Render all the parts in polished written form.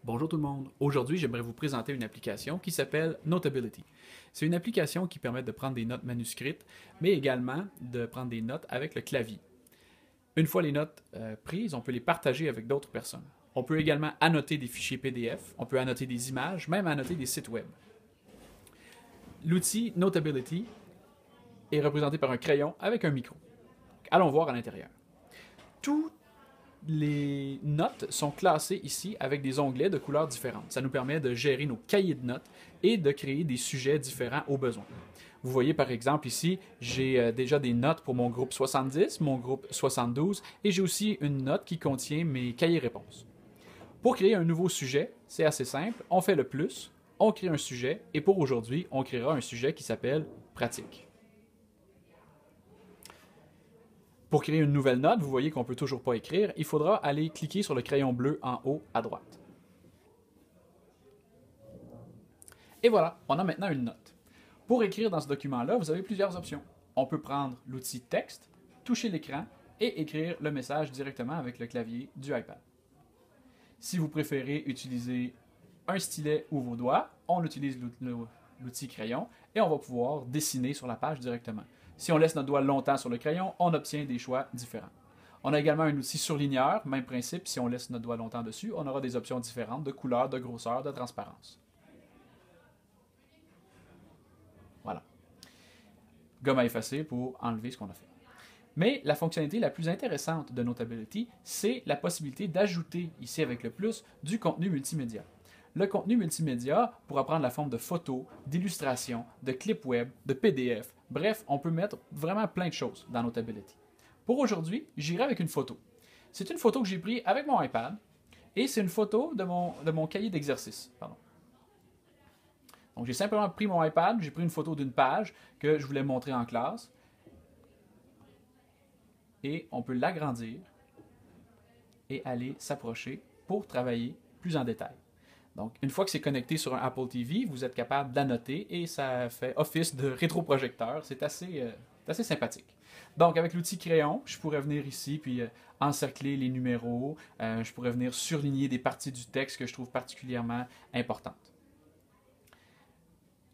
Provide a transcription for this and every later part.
Bonjour tout le monde. Aujourd'hui, j'aimerais vous présenter une application qui s'appelle Notability. C'est une application qui permet de prendre des notes manuscrites, mais également de prendre des notes avec le clavier. Une fois les notes prises, on peut les partager avec d'autres personnes. On peut également annoter des fichiers PDF, on peut annoter des images, même annoter des sites web. L'outil Notability est représenté par un crayon avec un micro. Allons voir à l'intérieur. Toutes les notes sont classées ici avec des onglets de couleurs différentes. Ça nous permet de gérer nos cahiers de notes et de créer des sujets différents au besoin. Vous voyez par exemple ici, j'ai déjà des notes pour mon groupe 70, mon groupe 72 et j'ai aussi une note qui contient mes cahiers réponses. Pour créer un nouveau sujet, c'est assez simple. On fait le plus, on crée un sujet et pour aujourd'hui, on créera un sujet qui s'appelle pratique. Pour créer une nouvelle note, vous voyez qu'on ne peut toujours pas écrire, il faudra aller cliquer sur le crayon bleu en haut à droite. Et voilà, on a maintenant une note. Pour écrire dans ce document-là, vous avez plusieurs options. On peut prendre l'outil texte, toucher l'écran et écrire le message directement avec le clavier du iPad. Si vous préférez utiliser un stylet ou vos doigts, on utilise l'outil crayon et on va pouvoir dessiner sur la page directement. Si on laisse notre doigt longtemps sur le crayon, on obtient des choix différents. On a également un outil surligneur, même principe, si on laisse notre doigt longtemps dessus, on aura des options différentes de couleur, de grosseur, de transparence. Voilà. Gomme à effacer pour enlever ce qu'on a fait. Mais la fonctionnalité la plus intéressante de Notability, c'est la possibilité d'ajouter, ici avec le plus, du contenu multimédia. Le contenu multimédia pourra prendre la forme de photos, d'illustrations, de clips web, de PDF. Bref, on peut mettre vraiment plein de choses dans Notability. Pour aujourd'hui, j'irai avec une photo. C'est une photo que j'ai prise avec mon iPad et c'est une photo de mon cahier d'exercice. Donc j'ai simplement pris mon iPad, j'ai pris une photo d'une page que je voulais montrer en classe et on peut l'agrandir et aller s'approcher pour travailler plus en détail. Donc, une fois que c'est connecté sur un Apple TV, vous êtes capable d'annoter et ça fait office de rétroprojecteur. C'est assez sympathique. Donc, avec l'outil crayon, je pourrais venir ici puis encercler les numéros. Je pourrais venir surligner des parties du texte que je trouve particulièrement importantes.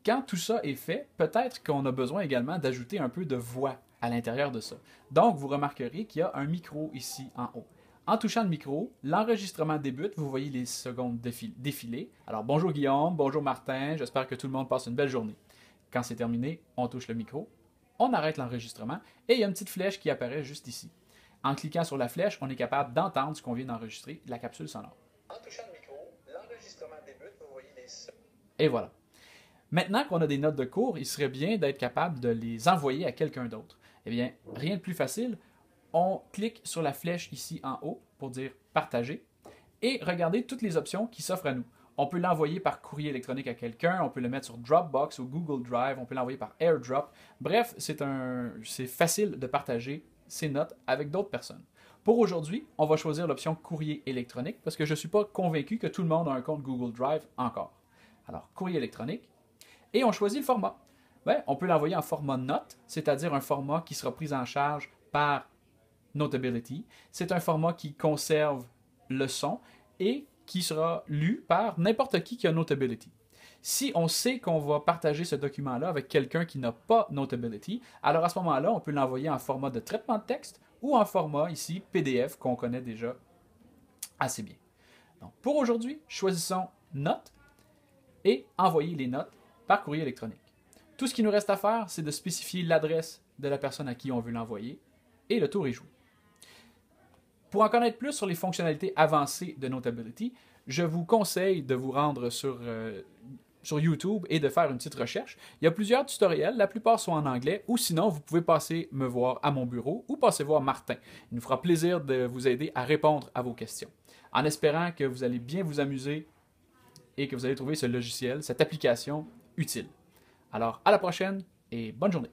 Quand tout ça est fait, peut-être qu'on a besoin également d'ajouter un peu de voix à l'intérieur de ça. Donc, vous remarquerez qu'il y a un micro ici en haut. En touchant le micro, l'enregistrement débute. Vous voyez les secondes défiler. Alors, bonjour Guillaume, bonjour Martin, j'espère que tout le monde passe une belle journée. Quand c'est terminé, on touche le micro, on arrête l'enregistrement et il y a une petite flèche qui apparaît juste ici. En cliquant sur la flèche, on est capable d'entendre ce qu'on vient d'enregistrer, la capsule sonore. En touchant le micro, l'enregistrement débute. Vous voyez les... Et voilà. Maintenant qu'on a des notes de cours, il serait bien d'être capable de les envoyer à quelqu'un d'autre. Eh bien, rien de plus facile. On clique sur la flèche ici en haut pour dire partager et regardez toutes les options qui s'offrent à nous. On peut l'envoyer par courrier électronique à quelqu'un, on peut le mettre sur Dropbox ou Google Drive, on peut l'envoyer par AirDrop. Bref, c'est facile de partager ces notes avec d'autres personnes. Pour aujourd'hui, on va choisir l'option courrier électronique parce que je ne suis pas convaincu que tout le monde a un compte Google Drive encore. Alors, courrier électronique et on choisit le format. On peut l'envoyer en format note, c'est-à-dire un format qui sera pris en charge par Notability. C'est un format qui conserve le son et qui sera lu par n'importe qui a Notability. Si on sait qu'on va partager ce document-là avec quelqu'un qui n'a pas Notability, alors à ce moment-là, on peut l'envoyer en format de traitement de texte ou en format ici PDF qu'on connaît déjà assez bien. Donc pour aujourd'hui, choisissons Note et envoyer les notes par courrier électronique. Tout ce qui nous reste à faire, c'est de spécifier l'adresse de la personne à qui on veut l'envoyer et le tour est joué. Pour en connaître plus sur les fonctionnalités avancées de Notability, je vous conseille de vous rendre sur YouTube et de faire une petite recherche. Il y a plusieurs tutoriels, la plupart sont en anglais, ou sinon vous pouvez passer me voir à mon bureau ou passer voir Martin. Il nous fera plaisir de vous aider à répondre à vos questions. En espérant que vous allez bien vous amuser et que vous allez trouver ce logiciel, cette application utile. Alors, à la prochaine et bonne journée.